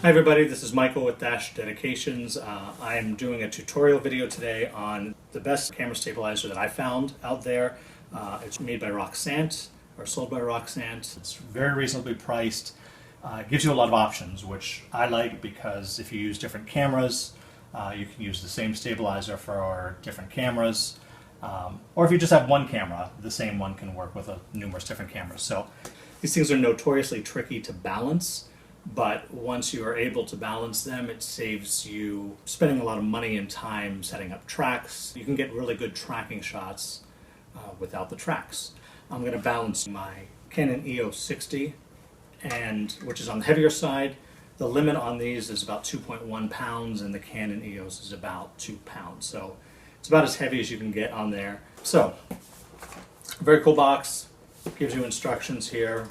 Hi everybody, this is Michael with Dash Dedications. I'm doing a tutorial video today on the best camera stabilizer that I found out there. It's made by Roxant, or sold by Roxant. It's very reasonably priced. It gives you a lot of options, which I like because if you use different cameras, you can use the same stabilizer for different cameras. Or if you just have one camera, the same one can work with numerous different cameras. So these things are notoriously tricky to balance. But once you are able to balance them, it saves you spending a lot of money and time setting up tracks. You can get really good tracking shots without the tracks. I'm going to balance my Canon EOS 60, which is on the heavier side. The limit on these is about 2.1 pounds, and the Canon EOS is about 2 pounds. So it's about as heavy as you can get on there. So, very cool box. Gives you instructions here.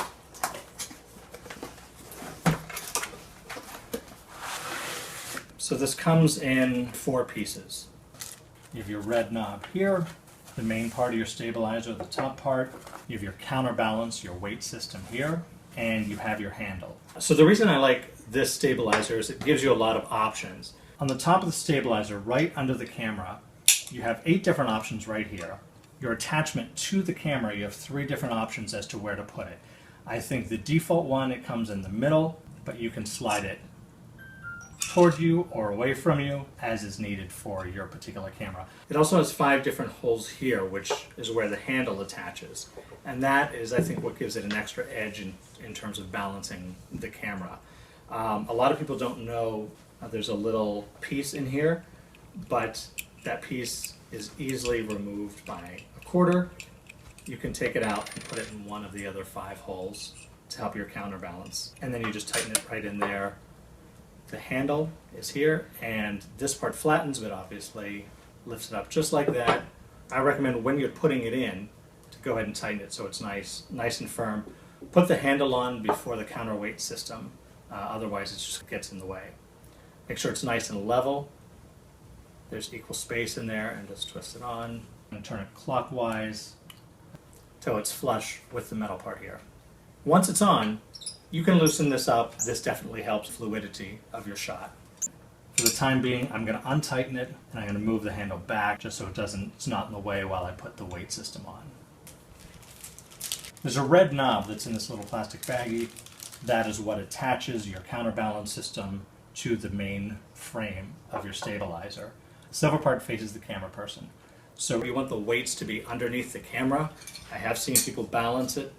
So this comes in 4 pieces. You have your red knob here, the main part of your stabilizer, the top part. You have your counterbalance, your weight system here, and you have your handle. So the reason I like this stabilizer is it gives you a lot of options. On the top of the stabilizer, right under the camera, you have 8 different options right here. Your attachment to the camera, you have 3 different options as to where to put it. I think the default one, it comes in the middle, but you can slide it toward you or away from you as is needed for your particular camera. It also has 5 different holes here, which is where the handle attaches. And that is, I think, what gives it an extra edge in terms of balancing the camera. A lot of people don't know there's a little piece in here, but that piece is easily removed by a quarter. You can take it out and put it in one of the other 5 holes to help your counterbalance. And then you just tighten it right in there. The handle is here, and this part flattens, but obviously lifts it up just like that. I recommend when you're putting it in to go ahead and tighten it so it's nice and firm. Put the handle on before the counterweight system, otherwise it just gets in the way. Make sure it's nice and level. There's equal space in there, and just twist it on and turn it clockwise till it's flush with the metal part here. Once it's on, you can loosen this up. This definitely helps fluidity of your shot. For the time being, I'm going to untighten it, and I'm going to move the handle back just so it's not in the way while I put the weight system on. There's a red knob that's in this little plastic baggie. That is what attaches your counterbalance system to the main frame of your stabilizer. The silver part faces the camera person. So you want the weights to be underneath the camera. I have seen people balance it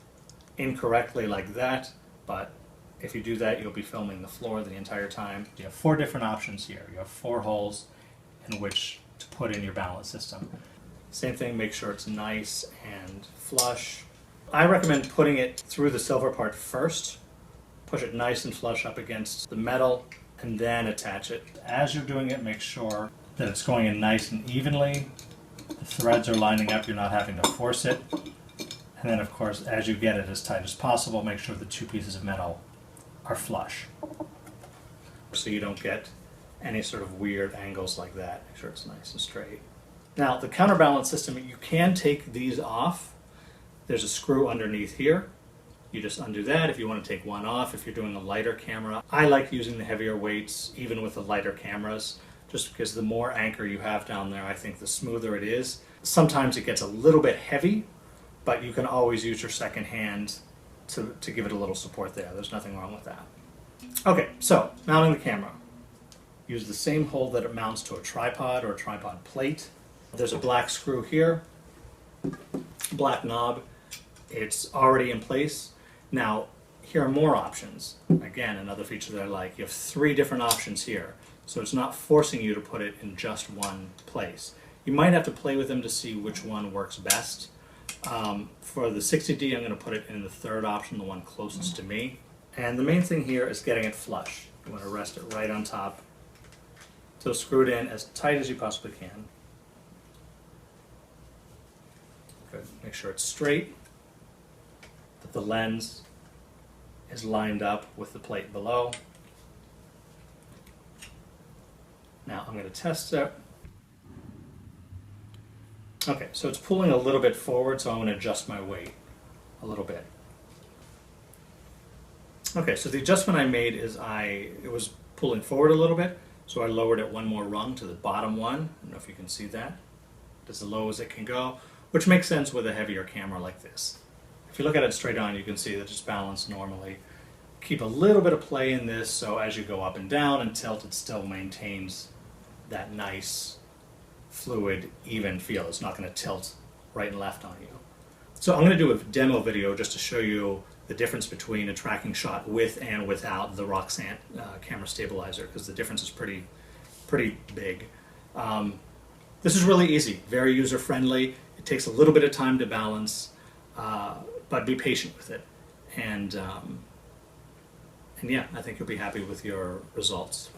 incorrectly like that. But if you do that, you'll be filming the floor the entire time. You have 4 different options here. You have 4 holes in which to put in your balance system. Same thing, make sure it's nice and flush. I recommend putting it through the silver part first. Push it nice and flush up against the metal, and then attach it. As you're doing it, make sure that it's going in nice and evenly. The threads are lining up, you're not having to force it. And then, of course, as you get it as tight as possible, make sure the 2 pieces of metal are flush, so you don't get any sort of weird angles like that. Make sure it's nice and straight. Now, the counterbalance system, you can take these off. There's a screw underneath here. You just undo that if you want to take one off if you're doing a lighter camera. I like using the heavier weights, even with the lighter cameras, just because the more anchor you have down there, I think the smoother it is. Sometimes it gets a little bit heavy, but you can always use your second hand to give it a little support there. There's nothing wrong with that. Okay, so mounting the camera. Use the same hole that it mounts to a tripod or a tripod plate. There's a black screw here, black knob. It's already in place. Now, here are more options. Again, another feature that I like. You have 3 different options here, so it's not forcing you to put it in just one place. You might have to play with them to see which one works best. For the 60D, I'm going to put it in the 3rd option, the one closest to me. And the main thing here is getting it flush. You want to rest it right on top. So screw it in as tight as you possibly can. Good. Make sure it's straight, that the lens is lined up with the plate below. Now I'm going to test it. Okay, so it's pulling a little bit forward, so I'm going to adjust my weight a little bit. Okay, so the adjustment I made is it was pulling forward a little bit, so I lowered it one more rung to the bottom one. I don't know if you can see that. It's as low as it can go, which makes sense with a heavier camera like this. If you look at it straight on, you can see that it's balanced normally. Keep a little bit of play in this, so as you go up and down and tilt, it still maintains that nice, fluid, even feel. It's not going to tilt right and left on you. So I'm going to do a demo video just to show you the difference between a tracking shot with and without the Roxant camera stabilizer, because the difference is pretty big. This is really easy, very user-friendly. It takes a little bit of time to balance, but be patient with it. And yeah, I think you'll be happy with your results.